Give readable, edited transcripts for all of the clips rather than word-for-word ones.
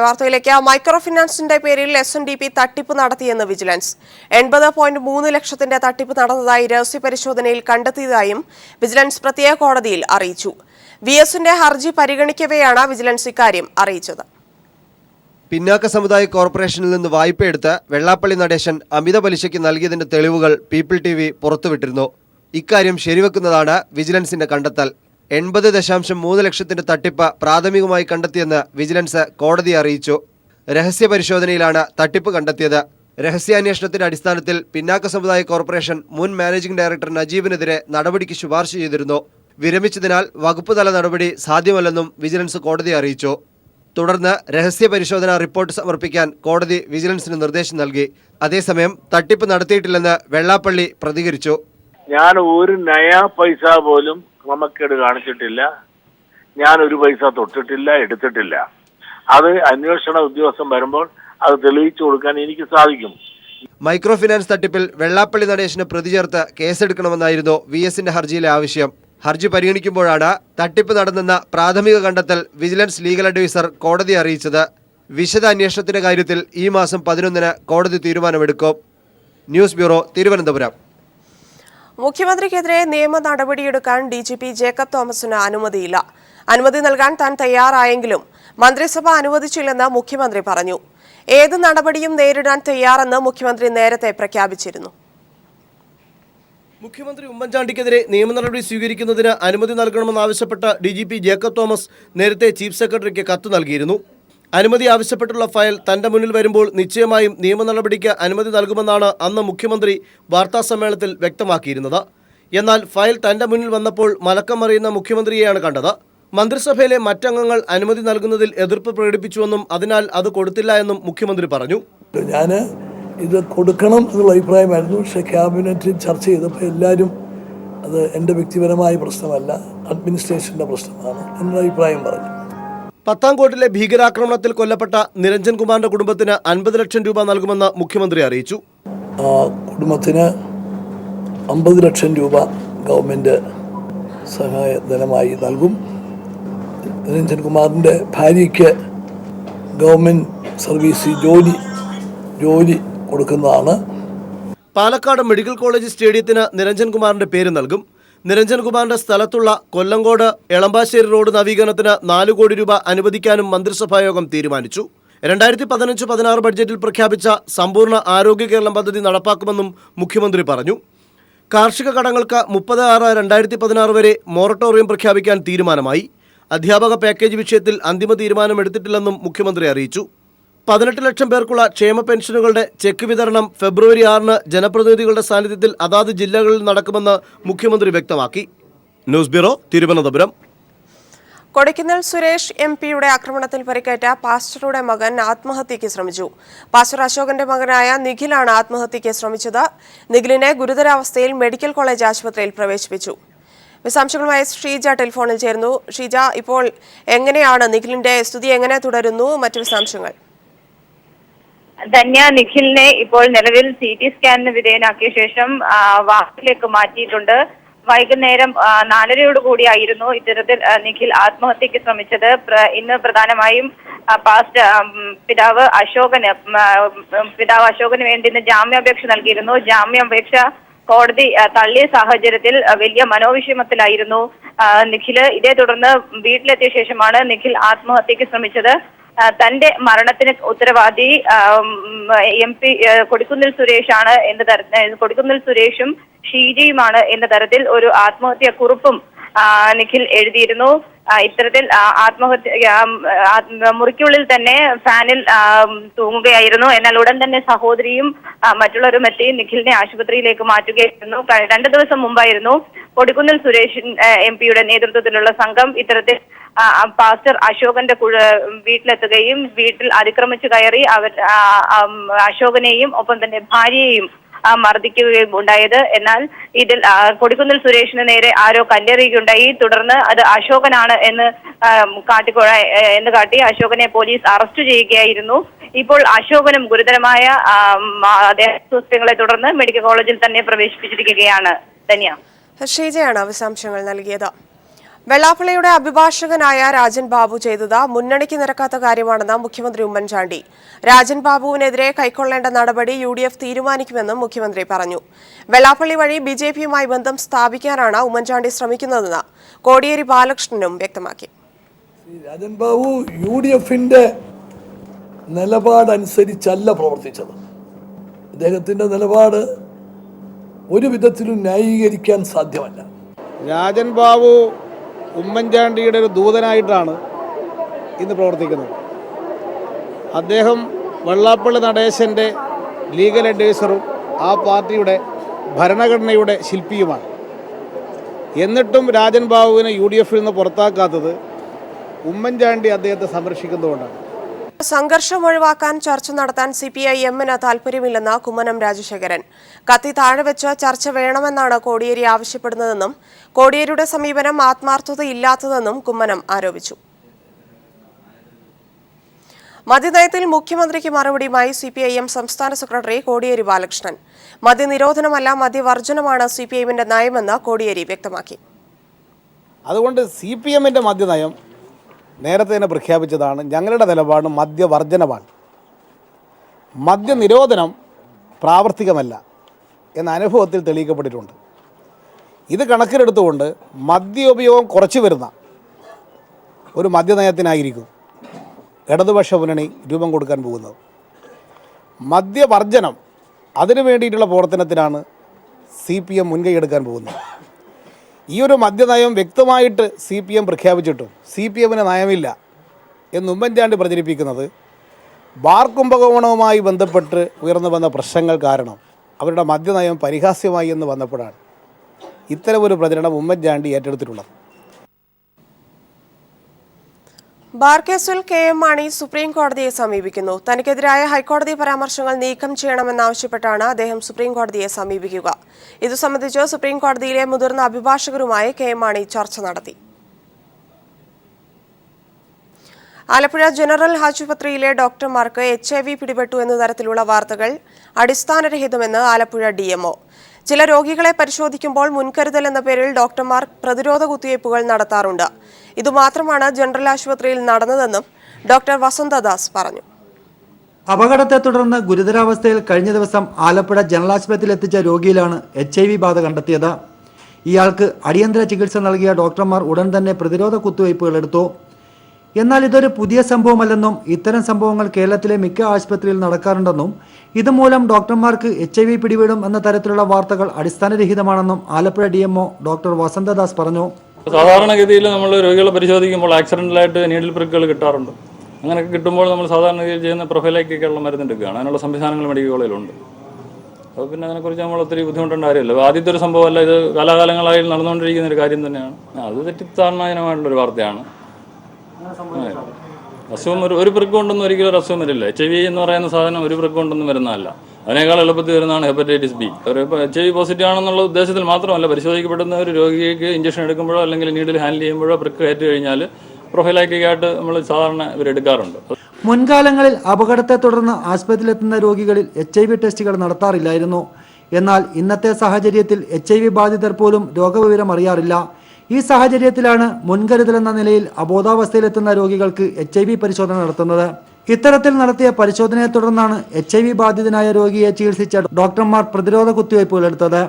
വാർത്തയിലേക്ക്. മൈക്രോ ഫിനാൻസിന്റെ പേരിൽ SNDP തട്ടിപ്പ് നടത്തിയെന്ന് വിജിലൻസ്. 80.3 ലക്ഷത്തിന്റെ തട്ടിപ്പ് നടന്നതായി രഹസ്യ പരിശോധനയിൽ കണ്ടെത്തിയതായും വിജിലൻസ് പ്രത്യേക കോടതിയിൽ അറിയിച്ചു. VSന്റെ ഹർജി പരിഗണിക്കവെയാണ് വിജിലൻസ് ഇക്കാര്യം അറിയിച്ചത്. പിന്നാക്ക സമുദായ കോർപ്പറേഷനിൽ നിന്ന് വായ്പയെടുത്ത് വെള്ളാപ്പള്ളി നടേശൻ അമിത പലിശയ്ക്ക് നൽകിയതിന്റെ തെളിവുകൾ പീപ്പിൾ TV പുറത്തുവിട്ടിരുന്നു. ഇക്കാര്യം ശരിവെക്കുന്നതാണ് വിജിലൻസിന്റെ കണ്ടെത്തൽ. 80.3 ലക്ഷത്തിന്റെ തട്ടിപ്പ് പ്രാഥമികമായി കണ്ടെത്തിയെന്ന് വിജിലൻസ് കോടതിയെ അറിയിച്ചു. രഹസ്യ പരിശോധനയിലാണ് തട്ടിപ്പ് കണ്ടെത്തിയത്. രഹസ്യാന്വേഷണത്തിന്റെ അടിസ്ഥാനത്തിൽ പിന്നാക്ക സമുദായ കോർപ്പറേഷൻ മുൻ മാനേജിംഗ് ഡയറക്ടർ നജീബിനെതിരെ നടപടിക്ക് ശുപാർശ ചെയ്തിരുന്നു. വിരമിച്ചതിനാൽ വകുപ്പ് തല നടപടി സാധ്യമല്ലെന്നും വിജിലൻസ് കോടതിയെ അറിയിച്ചു. തുടർന്ന് രഹസ്യ പരിശോധനാ റിപ്പോർട്ട് സമർപ്പിക്കാൻ കോടതി വിജിലൻസിന് നിർദ്ദേശം നൽകി. അതേസമയം തട്ടിപ്പ് നടത്തിയിട്ടില്ലെന്ന് വെള്ളാപ്പള്ളി പ്രതികരിച്ചു. ഞാൻ ഒരു നയാ പൈസ പോലും ക്രമക്കേട് കാണിച്ചിട്ടില്ല. ഞാൻ ഒരു പൈസ തൊട്ടിട്ടില്ല, എടുത്തിട്ടില്ല. അത് അന്വേഷണ ഉദ്യോഗസ്ഥൻ വരുമ്പോൾ അത് തെളിയിച്ചു കൊടുക്കാൻ എനിക്ക് സാധിക്കും. മൈക്രോ ഫിനാൻസ് തട്ടിപ്പിൽ വെള്ളാപ്പള്ളി നടേശന് പ്രതി ചേർത്ത് കേസെടുക്കണമെന്നായിരുന്നു VSന്റെ ഹർജിയിലെ ആവശ്യം. ഹർജി പരിഗണിക്കുമ്പോഴാണ് തട്ടിപ്പ് നടന്നെന്ന പ്രാഥമിക കണ്ടെത്തൽ വിജിലൻസ് ലീഗൽ അഡ്വൈസർ കോടതിയെ അറിയിച്ചത്. വിശദ അന്വേഷണത്തിന്റെ കാര്യത്തിൽ ഈ മാസം 11-ന് കോടതി തീരുമാനമെടുക്കും. News bureau, Thiruvananthapuram. മുഖ്യമന്ത്രിക്കെതിരെ നിയമ നടപടിയെടുക്കാൻ DGP ജേക്കബ് തോമസിന് അനുമതിയില്ല. അനുമതി നൽകാൻ താൻ തയ്യാറായെങ്കിലും മന്ത്രിസഭ അനുവദിച്ചില്ലെന്ന് മുഖ്യമന്ത്രി പറഞ്ഞു. ഏത് നടപടിയും നേരിടാൻ തയ്യാറെന്ന് മുഖ്യമന്ത്രി നേരത്തെ പ്രഖ്യാപിച്ചിരുന്നു. മുഖ്യമന്ത്രി ഉമ്മൻചാണ്ടിക്കെതിരെ നിയമ നടപടി സ്വീകരിക്കുന്നതിന് അനുമതി നൽകണമെന്നാവശ്യപ്പെട്ട DGP ജേക്കബ് തോമസ് നേരത്തെ ചീഫ് സെക്രട്ടറിക്ക് കത്ത് നൽകിയിരുന്നു. അനുമതി ആവശ്യപ്പെട്ടുള്ള ഫയൽ തന്റെ മുന്നിൽ വരുമ്പോൾ നിശ്ചയമായും നിയമ നടപടിക്ക് അനുമതി നൽകുമെന്നാണ് അന്ന് മുഖ്യമന്ത്രി വാർത്താസമ്മേളനത്തിൽ വ്യക്തമാക്കിയിരുന്നത്. എന്നാൽ ഫയൽ തന്റെ മുന്നിൽ വന്നപ്പോൾ മലക്കം മറിയുന്ന മുഖ്യമന്ത്രിയെയാണ് കണ്ടത്. മന്ത്രിസഭയിലെ മറ്റംഗങ്ങൾ അനുമതി നൽകുന്നതിൽ എതിർപ്പ് പ്രകടിപ്പിച്ചുവെന്നും അതിനാൽ അത് കൊടുത്തില്ല എന്നും മുഖ്യമന്ത്രി പറഞ്ഞു. ഞാൻ ഇത് കൊടുക്കണം എന്നുള്ള അഭിപ്രായമായിരുന്നു. പക്ഷേ ക്യാബിനറ്റിൽ ചർച്ച ചെയ്തപ്പോൾ എല്ലാവരും അത് എൻ്റെ വ്യക്തിപരമായ പ്രശ്നമല്ല, അഡ്മിനിസ്ട്രേഷൻ്റെ പ്രശ്നമാണ് എന്നുള്ള അഭിപ്രായം പറഞ്ഞു. പത്താംകോട്ടിലെ ഭീകരാക്രമണത്തിൽ കൊല്ലപ്പെട്ട നിരഞ്ജൻ കുമാറിന്റെ കുടുംബത്തിന് 50 ലക്ഷം രൂപ നൽകുമെന്ന് മുഖ്യമന്ത്രി അറിയിച്ചു. ആ കുടുംബത്തിന് 50 ലക്ഷം രൂപ ഗവൺമെൻറ് സഹായധനമായി നൽകും. നിരഞ്ജൻ കുമാറിൻ്റെ ഭാര്യയ്ക്ക് ഗവൺമെൻറ് സർവീസ് ജോലി കൊടുക്കുന്നതാണ്. പാലക്കാട് മെഡിക്കൽ കോളേജ് സ്റ്റേഡിയത്തിന് നിരഞ്ജൻ കുമാറിന്റെ പേര് നൽകും. നിരഞ്ജൻ കുമാറിന്റെ സ്ഥലത്തുള്ള കൊല്ലങ്കോട് എളമ്പാശ്ശേരി റോഡ് നവീകരണത്തിന് 4 കോടി രൂപ അനുവദിക്കാനും മന്ത്രിസഭായോഗം തീരുമാനിച്ചു. 2015-16 ബഡ്ജറ്റിൽ പ്രഖ്യാപിച്ച സമ്പൂർണ്ണ ആരോഗ്യ കേരളം പദ്ധതി നടപ്പാക്കുമെന്നും മുഖ്യമന്ത്രി പറഞ്ഞു. കാർഷിക കടങ്ങൾക്ക് 30/6/2016 വരെ മൊറട്ടോറിയം പ്രഖ്യാപിക്കാൻ തീരുമാനമായി. അധ്യാപക പാക്കേജ് വിഷയത്തിൽ അന്തിമ തീരുമാനമെടുത്തിട്ടില്ലെന്നും മുഖ്യമന്ത്രി അറിയിച്ചു. 18 ലക്ഷം പേർക്കുള്ള ക്ഷേമ പെൻഷനുകളുടെ ചെക്ക് വിതരണം ഫെബ്രുവരി 6-ന് ജനപ്രതിനിധികളുടെ സാന്നിധ്യത്തിൽ അതാത് ജില്ലകളിൽ നടക്കുമെന്ന് മുഖ്യമന്ത്രി വ്യക്തമാക്കി. News bureau, Thiruvananthapuram. കൊടിക്കുന്നിൽ സുരേഷ് MP-യുടെ ആക്രമണത്തിൽ പരിക്കേറ്റ പാസ്റ്ററുടെ മകൻ ആത്മഹത്യയ്ക്ക് ശ്രമിച്ചു. പാസ്റ്റർ അശോകന്റെ മകനായ നിഖിലാണ് ആത്മഹത്യയ്ക്ക് ശ്രമിച്ചത്. നിഖിലിനെ ഗുരുതരാവസ്ഥയിൽ മെഡിക്കൽ കോളേജ് ആശുപത്രിയിൽ പ്രവേശിപ്പിച്ചു. വിശദാംശങ്ങളുമായി ഷീജ ടെലിഫോണിൽ ചേർന്നു. ഷീജ, ഇപ്പോൾ എങ്ങനെയാണ് നിഖിലിന്റെ സ്ഥിതി, എങ്ങനെ തുടരുന്നു, മറ്റു വിശദാംശങ്ങൾ? ധന്യ, നിഖിലിനെ ഇപ്പോൾ നിലവിൽ CT സ്കാനിന് വിധേയനാക്കിയ ശേഷം വാർഡിലേക്ക് മാറ്റിയിട്ടുണ്ട്. വൈകുന്നേരം 4:30 കൂടിയായിരുന്നു ഇത്തരത്തിൽ നിഖിൽ ആത്മഹത്യക്ക് ശ്രമിച്ചത്. ഇന്ന് പ്രധാനമായും പിതാവ് അശോകന് വേണ്ടി ഇന്ന് ജാമ്യാപേക്ഷ നൽകിയിരുന്നു. ജാമ്യാപേക്ഷ കോടതി തള്ളിയ സാഹചര്യത്തിൽ വലിയ മനോവിഷമത്തിലായിരുന്നു നിഖില്. ഇതേ തുടർന്ന് വീട്ടിലെത്തിയ ശേഷമാണ് നിഖിൽ ആത്മഹത്യക്ക് ശ്രമിച്ചത്. തന്റെ മരണത്തിന് ഉത്തരവാദി MP കൊടിക്കുന്നിൽ സുരേഷാണ് എന്ന തരത്തിൽ, കൊടിക്കുന്നിൽ സുരേഷും ഷീജയുമാണ് എന്ന തരത്തിൽ ഒരു ആത്മഹത്യാ കുറിപ്പും നിഖിൽ എഴുതിയിരുന്നു. ഇത്തരത്തിൽ മുറിക്കുള്ളിൽ തന്നെ ഫാനിൽ തൂങ്ങുകയായിരുന്നു. എന്നാൽ ഉടൻ തന്നെ സഹോദരിയും മറ്റുള്ളവരും എത്തി നിഖിലിനെ ആശുപത്രിയിലേക്ക് മാറ്റുകയായിരുന്നു. 2 ദിവസം മുമ്പായിരുന്നു കൊടിക്കുന്നിൽ സുരേഷ് MP-യുടെ നേതൃത്വത്തിലുള്ള സംഘം ഇത്തരത്തിൽ പാസ്റ്റർ അശോകന്റെ വീട്ടിലെത്തുകയും വീട്ടിൽ അതിക്രമിച്ചു കയറി അശോകനെയും ഒപ്പം തന്നെ ഭാര്യയെയും മർദ്ദിക്കുകയും ഉണ്ടായത്. എന്നാൽ ഇതിൽ കൊടിക്കുന്നിൽ സുരേഷിന് നേരെ ആരോ കല്ലെറിയുകയുണ്ടായി. തുടർന്ന് അത് അശോകനാണ് എന്ന് കാട്ടി അശോകനെ പോലീസ് അറസ്റ്റ് ചെയ്യുകയായിരുന്നു. ഇപ്പോൾ അശോകനും ഗുരുതരമായ ദേഹാസ്വാസ്ഥ്യങ്ങളെ തുടർന്ന് മെഡിക്കൽ കോളേജിൽ തന്നെ പ്രവേശിപ്പിച്ചിരിക്കുകയാണ്. ധന്യ. ഷീജയാണ് വിശദാംശങ്ങൾ നൽകിയത്. വെള്ളാപ്പള്ളിയുടെ അഭിഭാഷകനായ രാജൻ ബാബു ചെയ്തത് മുന്നണിക്ക് നിരക്കാത്ത കാര്യമാണെന്ന് മുഖ്യമന്ത്രി ഉമ്മൻചാണ്ടി. രാജൻ ബാബുവിനെതിരെ കൈക്കൊള്ളേണ്ട നടപടി UDF തീരുമാനിക്കുമെന്നും മുഖ്യമന്ത്രി പറഞ്ഞു. വെള്ളാപ്പള്ളി വഴി BJPയുമായി ബന്ധം സ്ഥാപിക്കാനാണ് ഉമ്മൻചാണ്ടി ശ്രമിക്കുന്നതെന്ന് കോടിയേരി ബാലകൃഷ്ണനും വ്യക്തമാക്കി. രാജൻ ബാബു UDFന്റെ നിലപാടനുസരിച്ചല്ല പ്രവർത്തിച്ചത്. അദ്ദേഹത്തിന്റെ നിലപാട് ഒരു വിധത്തിലും ന്യായീകരിക്കാൻ സാധ്യമല്ല. രാജൻ ബാബു ഉമ്മൻചാണ്ടിയുടെ ഒരു ദൂതനായിട്ടാണ് ഇന്ന് പ്രവർത്തിക്കുന്നത്. അദ്ദേഹം വെള്ളാപ്പള്ളി നടേശൻ്റെ ലീഗൽ അഡ്വൈസറും ആ പാർട്ടിയുടെ ഭരണഘടനയുടെ ശില്പിയുമാണ്. എന്നിട്ടും രാജൻ ബാബുവിനെ UDFൽ നിന്ന് പുറത്താക്കാത്തത് ഉമ്മൻചാണ്ടി അദ്ദേഹത്തെ സംരക്ഷിക്കുന്നതുകൊണ്ടാണ്. സംഘർഷം ഒഴിവാക്കാൻ ചർച്ച നടത്താൻ CPIM-ന് താൽപര്യമില്ലെന്ന് കുമ്മനം രാജശേഖരൻ. കത്തി താഴെ വെച്ച് ചർച്ച വേണമെന്നാണ് കോടിയേരി ആവശ്യപ്പെടുന്നതെന്നും കോടിയേരിയുടെ സമീപനം ആത്മാർത്ഥതയില്ലാത്തതെന്നും കുമ്മനം ആരോപിച്ചു. മദ്യനയത്തിൽ മുഖ്യമന്ത്രിക്ക് മറുപടിയുമായി CPIM സംസ്ഥാന സെക്രട്ടറി കോടിയേരി ബാലകൃഷ്ണൻ. മദ്യനിരോധനമല്ല മദ്യവർജനമാണ് CPIM-ന്റെ നയമെന്ന് കോടിയേരി വ്യക്തമാക്കി. അതുകൊണ്ട് CPM-ന്റെ മദ്യനയം നേരത്തെ തന്നെ പ്രഖ്യാപിച്ചതാണ്. ഞങ്ങളുടെ നിലപാട് മദ്യവർജനമാണ്. മദ്യനിരോധനം പ്രാവർത്തികമല്ല എന്ന അനുഭവത്തിൽ തെളിയിക്കപ്പെട്ടിട്ടുണ്ട്. ഇത് കണക്കിലെടുത്തുകൊണ്ട് മദ്യോപയോഗം കുറച്ചു വരുന്ന ഒരു മദ്യനയത്തിനായിരിക്കും ഇടതുപക്ഷ മുന്നണി രൂപം കൊടുക്കാൻ പോകുന്നത്. മദ്യവർജനം അതിനു വേണ്ടിയിട്ടുള്ള പ്രവർത്തനത്തിനാണ് CPM മുൻകൈയെടുക്കാൻ പോകുന്നത്. ഈ ഒരു മദ്യനയം വ്യക്തമായിട്ട് CPM പ്രഖ്യാപിച്ചിട്ടും CPM-ന് നയമില്ല എന്ന് ഉമ്മൻചാണ്ടി പ്രചരിപ്പിക്കുന്നത് ബാർ കുംഭകോണവുമായി ബന്ധപ്പെട്ട് ഉയർന്നു വന്ന പ്രശ്നങ്ങൾ കാരണം അവരുടെ മദ്യനയം പരിഹാസ്യമായി എന്ന് വന്നപ്പോഴാണ് ഇത്തരമൊരു പ്രചരണം ഉമ്മൻചാണ്ടി ഏറ്റെടുത്തിട്ടുള്ളത്. ബാർ കേസിൽ KM മാണി സുപ്രീം കോടതിയെ സമീപിക്കുന്നു. തനിക്കെതിരായ ഹൈക്കോടതി പരാമർശങ്ങൾ നീക്കം ചെയ്യണമെന്നാവശ്യപ്പെട്ടാണ് അദ്ദേഹം സുപ്രീം കോടതിയെ സമീപിക്കുക. ഇതു സംബന്ധിച്ച് സുപ്രീം കോടതിയിലെ മുതിർന്ന അഭിഭാഷകരുമായി KM മാണി ചർച്ച നടത്തി. ആലപ്പുഴ ജനറൽ ആശുപത്രിയിലെ ഡോക്ടർമാർക്ക് HIV പിടിപെട്ടു എന്ന തരത്തിലുള്ള വാർത്തകൾ അടിസ്ഥാനരഹിതമെന്ന് ആലപ്പുഴ DMO. ചില രോഗികളെ പരിശോധിക്കുമ്പോൾ മുൻകരുതൽ എന്ന പേരിൽ ഡോക്ടർമാർ പ്രതിരോധ കുത്തിവയ്പ്പുകൾ നടത്താറുണ്ട്. ഇതുമാത്രമാണ് ജനറൽ ആശുപത്രിയിൽ നടന്നതെന്നും ഡോക്ടർ വസന്തദാസ് പറഞ്ഞു. അപകടത്തെ തുടർന്ന് ഗുരുതരാവസ്ഥയിൽ കഴിഞ്ഞ ദിവസം ആലപ്പുഴ ജനറൽ ആശുപത്രിയിൽ എത്തിച്ച രോഗിയിലാണ് HIV ബാധ കണ്ടെത്തിയത്. ഇയാൾക്ക് അടിയന്തര ചികിത്സ നൽകിയ ഡോക്ടർമാർ ഉടൻ തന്നെ പ്രതിരോധ കുത്തിവയ്പ്പുകൾ എടുത്തു. എന്നാൽ ഇതൊരു പുതിയ സംഭവമല്ലെന്നും ഇത്തരം സംഭവങ്ങൾ കേരളത്തിലെ മിക്ക ആശുപത്രിയിൽ നടക്കാറുണ്ടെന്നും ഇതുമൂലം ഡോക്ടർമാർക്ക് HIV പിടിപെടും എന്ന തരത്തിലുള്ള വാർത്തകൾ അടിസ്ഥാനരഹിതമാണെന്നും ആലപ്പുഴ DMO ഡോക്ടർ വസന്തദാസ് പറഞ്ഞു. സാധാരണഗതിയിൽ നമ്മൾ രോഗികളെ പരിശോധിക്കുമ്പോൾ ആക്സിഡൻ്റലായിട്ട് നീഡിൽ പ്രിക്കുകൾ കിട്ടാറുണ്ട്. അങ്ങനെയൊക്കെ കിട്ടുമ്പോൾ നമ്മൾ സാധാരണഗതിയിൽ ചെയ്യുന്ന പ്രൊഫൈലൈക്കൊക്കെയുള്ള മരുന്നെടുക്കുകയാണ്. അതിനുള്ള സംവിധാനങ്ങൾ മെഡിക്കൽ കോളേജിലുണ്ട്. അപ്പോൾ പിന്നെ അതിനെക്കുറിച്ച് നമ്മൾ ഒത്തിരി ബുദ്ധിമുട്ടേണ്ട കാര്യമല്ല. ആദ്യത്തെ ഒരു സംഭവമല്ല, ഇത് കാലാകാലങ്ങളായി നടന്നുകൊണ്ടിരിക്കുന്ന ഒരു കാര്യം തന്നെയാണ്. അത് തെറ്റിദ്ധാരണാജനമായിട്ടുള്ളൊരു വാർത്തയാണ്. അസുഖം ഒരു പ്രിക്ക് കൊണ്ടൊന്നും ഒരിക്കലും ഒരു അസുഖം വരില്ല. HIV എന്ന് പറയുന്ന സാധനം ഒരു പ്രിക്ക് കൊണ്ടൊന്നും വരുന്നതല്ല. അതിനേക്കാൾ എളുപ്പത്തിൽ വരുന്നതാണ് ഹെപ്പറ്റൈറ്റിസ് B. ഒരു HIV പോസിറ്റീവ് ആണെന്നുള്ള ഉദ്ദേശത്തിൽ മാത്രമല്ല, പരിശോധിക്കപ്പെടുന്ന ഒരു രോഗിക്ക് ഇഞ്ചക്ഷൻ എടുക്കുമ്പോഴോ അല്ലെങ്കിൽ നീഡിൽ ഹാൻഡിൽ ചെയ്യുമ്പോഴോ പ്രിക്ക് കയറ്റി കഴിഞ്ഞാൽ പ്രൊഫൈലാക്കിക്കായിട്ട് നമ്മൾ സാധാരണ ഇവരെടുക്കാറുണ്ട്. മുൻകാലങ്ങളിൽ അപകടത്തെ തുടർന്ന് ആശുപത്രിയിലെത്തുന്ന രോഗികളിൽ HIV ടെസ്റ്റുകൾ നടത്താറില്ലായിരുന്നു. എന്നാൽ ഇന്നത്തെ സാഹചര്യത്തിൽ HIV ബാധിതർ പോലും രോഗവിവരം അറിയാറില്ല. ഈ സാഹചര്യത്തിലാണ് മുൻകരുതൽ എന്ന നിലയിൽ അബോധാവസ്ഥയിലെത്തുന്ന രോഗികൾക്ക് HIV പരിശോധന നടത്തുന്നത്. ഇത്തരത്തിൽ നടത്തിയ പരിശോധനയെ തുടർന്നാണ് HIV ബാധിതനായ രോഗിയെ ചികിത്സിച്ച ഡോക്ടർമാർ പ്രതിരോധ കുത്തിവയ്പ്പുകൾ എടുത്തത്.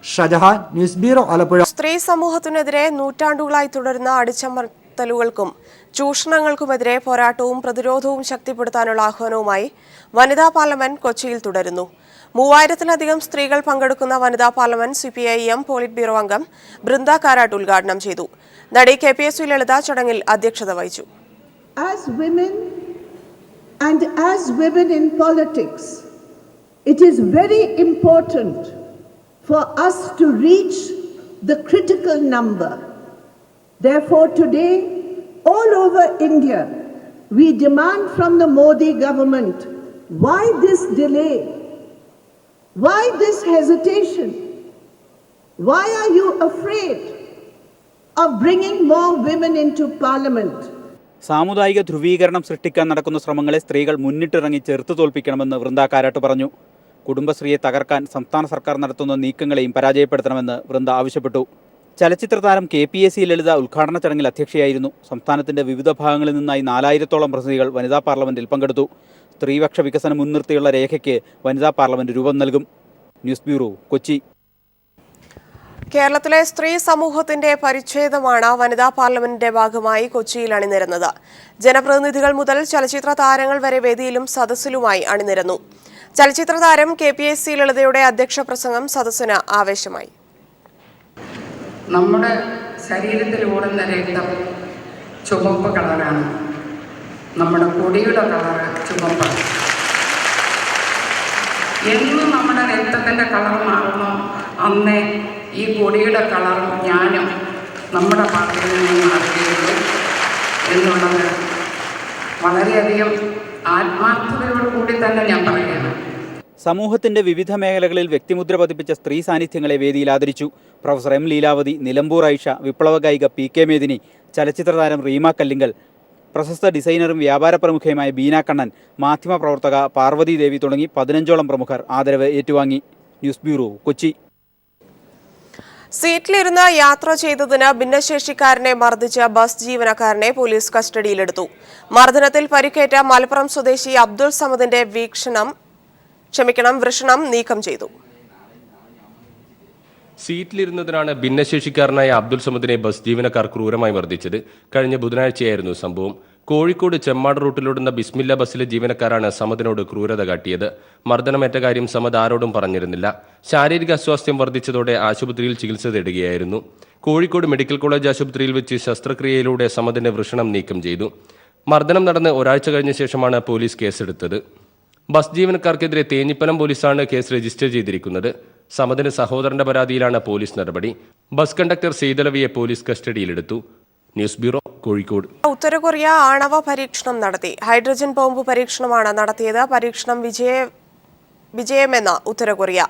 Shajahan, news bureau, Alappuzha. സ്ത്രീ സമൂഹത്തിനെതിരെ നൂറ്റാണ്ടുകളായി തുടരുന്ന അടിച്ചമർത്തലുകൾക്കും ചൂഷണങ്ങൾക്കുമെതിരെ പോരാട്ടവും പ്രതിരോധവും ശക്തിപ്പെടുത്താനുള്ള ആഹ്വാനവുമായി വനിതാ പാർലമെന്റ് കൊച്ചിയിൽ തുടരുന്നു. 3000-ലധികം സ്ത്രീകൾ പങ്കെടുക്കുന്ന വനിതാ പാർലമെന്റ് CPIM പോളിറ്റ് ബ്യൂറോ അംഗം ബൃന്ദ കാരാട്ട് ഉദ്ഘാടനം ചെയ്തു. നടി KPSU ലളിത ചടങ്ങിൽ അധ്യക്ഷത വഹിച്ചു. As women in politics, it is very important for us to reach the critical number. Therefore, today, all over India, we demand from the Modi government, why this delay? Why this hesitation? Why are you afraid of bringing more women into parliament? സാമുദായിക ധ്രുവീകരണം സൃഷ്ടിക്കാൻ നടക്കുന്ന ശ്രമങ്ങളെ സ്ത്രീകൾ മുന്നിട്ടിറങ്ങി ചെറുത്തു തോൽപ്പിക്കണമെന്ന് വൃന്ദ കാരാട്ട് പറഞ്ഞു. കുടുംബശ്രീയെ തകർക്കാൻ സംസ്ഥാന സർക്കാർ നടത്തുന്ന നീക്കങ്ങളെയും പരാജയപ്പെടുത്തണമെന്ന് വൃന്ദ ആവശ്യപ്പെട്ടു. ചലച്ചിത്ര താരം KPAC ലളിത ഉദ്ഘാടന ചടങ്ങിൽ അധ്യക്ഷയായിരുന്നു. സംസ്ഥാനത്തിന്റെ വിവിധ ഭാഗങ്ങളിൽ നിന്നായി 4000-ഓളം പ്രതിനിധികൾ വനിതാ പാർലമെന്റിൽ പങ്കെടുത്തു. സ്ത്രീപക്ഷ വികസനം മുൻനിർത്തിയുള്ള രേഖയ്ക്ക് വനിതാ പാർലമെന്റ് രൂപം നൽകും. News bureau, Kochi. കേരളത്തിലെ സ്ത്രീ സമൂഹത്തിന്റെ പരിച്ഛേദമാണ് വനിതാ പാർലമെന്റിന്റെ ഭാഗമായി കൊച്ചിയിൽ അണിനിരന്നത്. ജനപ്രതിനിധികൾ മുതൽ ചലച്ചിത്ര താരങ്ങൾ വരെ വേദിയിലും സദസ്സിലുമായി അണിനിരന്നു. ചലച്ചിത്ര താരം KPAC ലളിതയുടെ അധ്യക്ഷ പ്രസംഗം സദസ്സിന് ആവേശമായി. നമ്മുടെ ശരീരത്തിൽ ഓടുന്ന രക്തം ചുവപ്പ് കളറാണ്. നമ്മുടെ കൊടിയുടെ കളറ് ചുവപ്പാണ്. എന്ന് നമ്മുടെ രക്തത്തിൻ്റെ കളർ മാറുന്നു, അന്നേ ഈ കൊടിയുടെ കളറും ഞാനും നമ്മുടെ പാർട്ടിയിൽ നിന്ന് മാറുകയുള്ളൂ എന്നുള്ളത് വളരെയധികം ആത്മാർത്ഥതയോട് കൂടി തന്നെ ഞാൻ പറയുകയാണ്. സമൂഹത്തിന്റെ വിവിധ മേഖലകളിൽ വ്യക്തിമുദ്ര പതിപ്പിച്ച സ്ത്രീ സാന്നിധ്യങ്ങളെ വേദിയിൽ ആദരിച്ചു. Professor M. ലീലാവതി, നിലമ്പൂർ ആയിഷ, വിപ്ലവ ഗായിക PK മേദിനി, ചലച്ചിത്ര താരം റീമ കല്ലിങ്കൽ, പ്രശസ്ത ഡിസൈനറും വ്യാപാര പ്രമുഖയുമായ ബീന കണ്ണൻ, മാധ്യമപ്രവർത്തക പാർവതി ദേവി തുടങ്ങി 15ഓളം പ്രമുഖർ ആദരവ് ഏറ്റുവാങ്ങി. News bureau, Kochi. സീറ്റിലിരുന്ന് യാത്ര ചെയ്തതിന് ഭിന്നശേഷിക്കാരനെ മർദ്ദിച്ച ബസ് ജീവനക്കാരനെ പോലീസ് കസ്റ്റഡിയിലെടുത്തു. മർദ്ദനത്തിൽ പരിക്കേറ്റ മലപ്പുറം സ്വദേശി അബ്ദുൾ സമദിന്റെ വൃഷണം നീക്കം ചെയ്തു. സീറ്റിലിരുന്നതിനാണ് ഭിന്നശേഷിക്കാരനായ അബ്ദുൾ സമദിനെ ബസ് ജീവനക്കാർ ക്രൂരമായി മർദ്ദിച്ചത്. കഴിഞ്ഞ ബുധനാഴ്ചയായിരുന്നു സംഭവം. കോഴിക്കോട് ചെമ്മാട് റൂട്ടിലോടുന്ന ബിസ്മില്ല ബസ്സിലെ ജീവനക്കാരാണ് സമദിനോട് ക്രൂരത കാട്ടിയത്. മർദ്ദനമേറ്റ കാര്യം സമദ് ആരോടും പറഞ്ഞിരുന്നില്ല. ശാരീരിക അസ്വാസ്ഥ്യം വർദ്ധിച്ചതോടെ ആശുപത്രിയിൽ ചികിത്സ തേടുകയായിരുന്നു. കോഴിക്കോട് മെഡിക്കൽ കോളേജ് ആശുപത്രിയിൽ വെച്ച് ശസ്ത്രക്രിയയിലൂടെ സമദിന്റെ വൃഷണം നീക്കം ചെയ്തു. മർദ്ദനം നടന്ന് ഒരാഴ്ച കഴിഞ്ഞ ശേഷമാണ് പോലീസ് കേസെടുത്തത്. ബസ് ജീവനക്കാർക്കെതിരെ തേഞ്ഞിപ്പലം പോലീസാണ് കേസ് രജിസ്റ്റർ ചെയ്തിരിക്കുന്നത്. സമദിന് സഹോദരന്റെ പരാതിയിലാണ് പോലീസ് നടപടി. ബസ് കണ്ടക്ടർ സെയ്തലവിയെ പോലീസ് കസ്റ്റഡിയിലെടുത്തു. News bureau, Kozhikode. ഉത്തര കൊറിയ ആണവ പരീക്ഷണം നടത്തി. ഹൈഡ്രജൻ ബോംബ് പരീക്ഷണമാണ് നടത്തിയത്. പരീക്ഷണം വിജയമെന്ന് ഉത്തര കൊറിയ.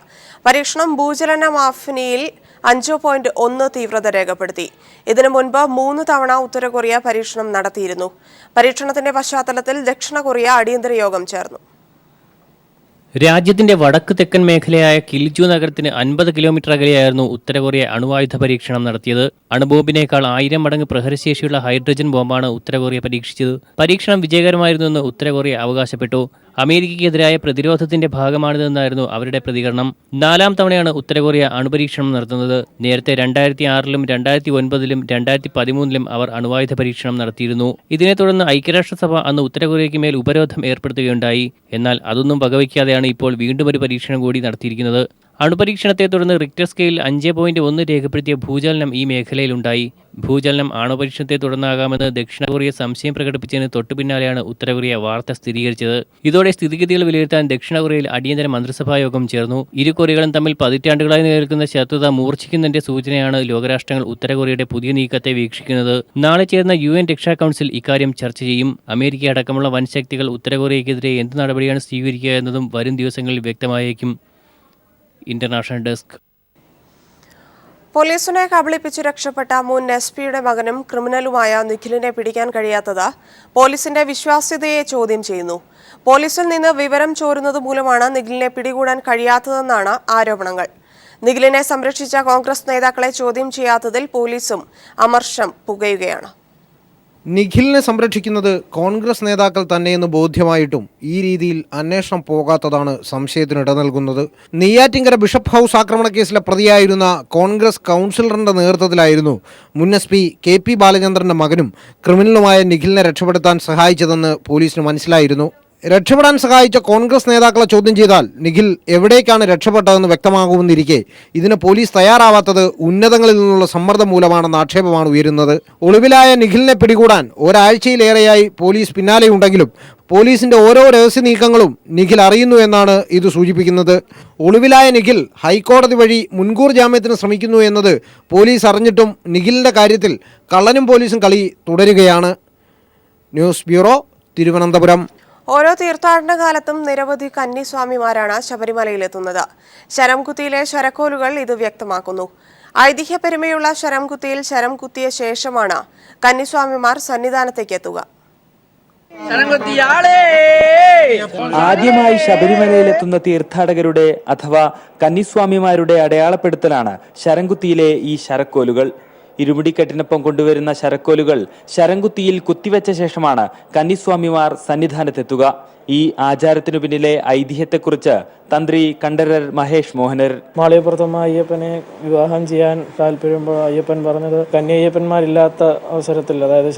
പരീക്ഷണം ഭൂചലന മാഫിനിയിൽ 5.1 തീവ്രത രേഖപ്പെടുത്തി. ഇതിനു മുൻപ് 3 തവണ ഉത്തര കൊറിയ പരീക്ഷണം നടത്തിയിരുന്നു. പരീക്ഷണത്തിന്റെ പശ്ചാത്തലത്തിൽ ദക്ഷിണ കൊറിയ അടിയന്തര യോഗം ചേർന്നു. രാജ്യത്തിന്റെ വടക്ക് തെക്കൻ മേഖലയായ കിൽജു നഗരത്തിന് 50 കിലോമീറ്റർ അകലെയായിരുന്നു ഉത്തര കൊറിയ അണുവായുധ പരീക്ഷണം നടത്തിയത്. അണുബോംബിനേക്കാൾ 1000 മടങ്ങ് പ്രഹരശേഷിയുള്ള ഹൈഡ്രജൻ ബോംബാണ് ഉത്തര കൊറിയ പരീക്ഷിച്ചത്. പരീക്ഷണം വിജയകരമായിരുന്നുവെന്ന് ഉത്തര കൊറിയ അവകാശപ്പെട്ടു. അമേരിക്കയ്ക്കെതിരായ പ്രതിരോധത്തിന്റെ ഭാഗമാണിതെന്നായിരുന്നു അവരുടെ പ്രതികരണം. 4ാം തവണയാണ് ഉത്തര കൊറിയ അണുപരീക്ഷണം നടത്തുന്നത്. നേരത്തെ 2006-ലും 2009-ലും 2013-ലും അവർ അണുവായുധ പരീക്ഷണം നടത്തിയിരുന്നു. ഇതിനെ തുടർന്ന് ഐക്യരാഷ്ട്രസഭ അന്ന് ഉത്തര കൊറിയയ്ക്ക് മേൽ ഉപരോധം ഏർപ്പെടുത്തുകയുണ്ടായി. എന്നാൽ അതൊന്നും വകവയ്ക്കാതെയാണ് ഇപ്പോൾ വീണ്ടും ഒരു പരീക്ഷണം കൂടി നടത്തിയിരിക്കുന്നത്. അണുപരീക്ഷണത്തെ തുടർന്ന് റിക്ടർ സ്കെയിലിൽ 5.1 രേഖപ്പെടുത്തിയ ഭൂചലനം ഈ മേഖലയിലുണ്ടായി. ഭൂചലനം ആണവപരീക്ഷണത്തെ തുടർന്നാകാമെന്ന് ദക്ഷിണ കൊറിയ സംശയം പ്രകടിപ്പിച്ചതിന് തൊട്ടുപിന്നാലെയാണ് ഉത്തര കൊറിയ വാർത്ത സ്ഥിരീകരിച്ചത്. ഇതോടെ സ്ഥിതിഗതികൾ വിലയിരുത്താൻ ദക്ഷിണ കൊറിയയിൽ അടിയന്തര മന്ത്രിസഭാ യോഗം ചേർന്നു. ഇരു കൊറിയകളും തമ്മിൽ പതിറ്റാണ്ടുകളായി നിലനിൽക്കുന്ന ശത്രുത മൂർച്ഛിക്കുന്നതിന്റെ സൂചനയാണ് ലോകരാഷ്ട്രങ്ങൾ ഉത്തര കൊറിയയുടെ പുതിയ നീക്കത്തെ വീക്ഷിക്കുന്നത്. നാളെ ചേർന്ന UN രക്ഷാ കൗൺസിൽ ഇക്കാര്യം ചർച്ച ചെയ്യും. അമേരിക്ക അടക്കമുള്ള വൻശക്തികൾ ഉത്തര കൊറിയയ്ക്കെതിരെ എന്ത് നടപടിയാണ് സ്വീകരിക്കുക എന്നതും വരും ദിവസങ്ങളിൽ വ്യക്തമായേക്കും. International desk. പോലീസിനെ കബളിപ്പിച്ച് രക്ഷപ്പെട്ട മുൻ SP-യുടെ മകനും ക്രിമിനലുമായ നിഖിലിനെ പിടിക്കാൻ കഴിയാത്തത് പോലീസിന്റെ വിശ്വാസ്യതയെ ചോദ്യം ചെയ്യുന്നു. പോലീസിൽ നിന്ന് വിവരം ചോരുന്നത് മൂലമാണ് നിഖിലിനെ പിടികൂടാൻ കഴിയാത്തതെന്നാണ് ആരോപണങ്ങൾ. നിഖിലിനെ സംരക്ഷിച്ച കോൺഗ്രസ് നേതാക്കളെ ചോദ്യം ചെയ്യാത്തതിൽ പോലീസും അമർഷം പുകയുകയാണ്. നിഖിലിനെ സംരക്ഷിക്കുന്നത് കോൺഗ്രസ് നേതാക്കൾ തന്നെയെന്ന് ബോധ്യമായിട്ടും ഈ രീതിയിൽ അന്വേഷണം പോകാത്തതാണ് സംശയത്തിനിട നൽകുന്നത്. നെയ്യാറ്റിങ്കര ബിഷപ്പ് ഹൗസ് ആക്രമണ കേസിലെ പ്രതിയായിരുന്ന കോൺഗ്രസ് കൗൺസിലറിന്റെ നേതൃത്വത്തിലായിരുന്നു മുൻ SP KP ബാലചന്ദ്രന്റെ മകനും ക്രിമിനലുമായ നിഖിലിനെ രക്ഷപ്പെടുത്താൻ സഹായിച്ചതെന്ന് പോലീസിന് മനസ്സിലായിരുന്നു. രക്ഷപ്പെടാൻ സഹായിച്ച കോൺഗ്രസ് നേതാക്കളെ ചോദ്യം ചെയ്താൽ നിഖിൽ എവിടേക്കാണ് രക്ഷപ്പെട്ടതെന്ന് വ്യക്തമാകുമെന്നിരിക്കെ ഇതിന് പോലീസ് തയ്യാറാവാത്തത് ഉന്നതങ്ങളിൽ നിന്നുള്ള സമ്മർദ്ദം മൂലമാണെന്ന ആക്ഷേപമാണ് ഉയരുന്നത്. ഒളിവിലായ നിഖിലിനെ പിടികൂടാൻ ഒരാഴ്ചയിലേറെയായി പോലീസ് പിന്നാലെയുണ്ടെങ്കിലും പോലീസിന്റെ ഓരോ രഹസ്യ നീക്കങ്ങളും നിഖിൽ അറിയുന്നു എന്നാണ് ഇത് സൂചിപ്പിക്കുന്നത്. ഒളിവിലായ നിഖിൽ ഹൈക്കോടതി വഴി മുൻകൂർ ജാമ്യത്തിന് ശ്രമിക്കുന്നു എന്നത് പോലീസ് അറിഞ്ഞിട്ടും നിഖിലിന്റെ കാര്യത്തിൽ കള്ളനും പോലീസും കളി തുടരുകയാണ്. News bureau, Thiruvananthapuram. ഓരോ തീർത്ഥാടന കാലത്തും നിരവധി കന്നിസ്വാമിമാരാണ് ശബരിമലയിലെത്തുന്നത്. ശരംകുത്തിയിലെ ശരക്കോലുകൾ ഇത് വ്യക്തമാക്കുന്നു. ഐതിഹ്യപെരുമയുള്ള ശരംകുത്തിയിൽ ശരം കുത്തിയ ശേഷമാണ് കന്നിസ്വാമിമാർ സന്നിധാനത്തേക്ക് എത്തുക. ആദ്യമായി ശബരിമലയിലെത്തുന്ന തീർത്ഥാടകരുടെ അഥവാ കന്നിസ്വാമിമാരുടെ അടയാളപ്പെടുത്തലാണ് ശരംകുത്തിയിലെ ഈ ശരക്കോലുകൾ. ഇരുമുടിക്കെട്ടിനൊപ്പം കൊണ്ടുവരുന്ന ശരക്കോലുകൾ ശരംകുത്തിയിൽ കുത്തിവെച്ച ശേഷമാണ് കന്നിസ്വാമിമാർ സന്നിധാനത്തെത്തുക. ഈ ആചാരത്തിനു പിന്നിലെ ഐതിഹ്യത്തെക്കുറിച്ച് തന്ത്രി കണ്ഠരർ മഹേഷ് മോഹനർ. മാളികപ്പുറത്തമ്മ അയ്യപ്പനെ വിവാഹം ചെയ്യാൻ താല്പര്യമ്പോൾ അയ്യപ്പൻ പറഞ്ഞത് കന്യയ്യപ്പന്മാരില്ലാത്ത അവസരത്തിൽ, അതായത്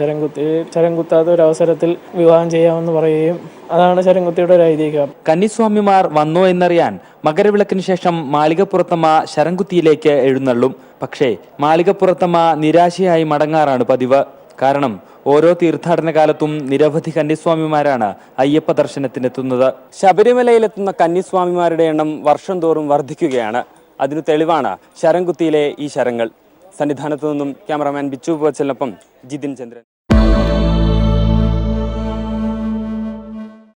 ശരംകുത്താത്ത ഒരു അവസരത്തിൽ വിവാഹം ചെയ്യാമെന്ന് പറയുകയും അതാണ് ശരംകുത്തിയുടെ ഒരു ഐതിഹ്യം. കന്നിസ്വാമിമാർ വന്നോ എന്നറിയാൻ മകരവിളക്കിന് ശേഷം മാളികപ്പുറത്തമ്മ ശരംകുത്തിയിലേക്ക് എഴുന്നള്ളും. പക്ഷേ മാളികപ്പുറത്തമ്മ നിരാശയായി മടങ്ങാറാണ് പതിവ്. കാരണം ഓരോ തീർത്ഥാടന കാലത്തും നിരവധി കന്നിസ്വാമിമാരാണ് അയ്യപ്പ ദർശനത്തിനെത്തുന്നത്. ശബരിമലയിലെത്തുന്ന കന്നിസ്വാമിമാരുടെ എണ്ണം വർഷം തോറും വർദ്ധിക്കുകയാണ്. അതിനു തെളിവാണ് ശരംകുത്തിയിലെ ഈ ശരങ്ങൾ. സന്നിധാനത്തു നിന്നും ക്യാമറാമാൻ ബിച്ചു പോച്ചലിനൊപ്പം ജിതിൻ ചന്ദ്രൻ.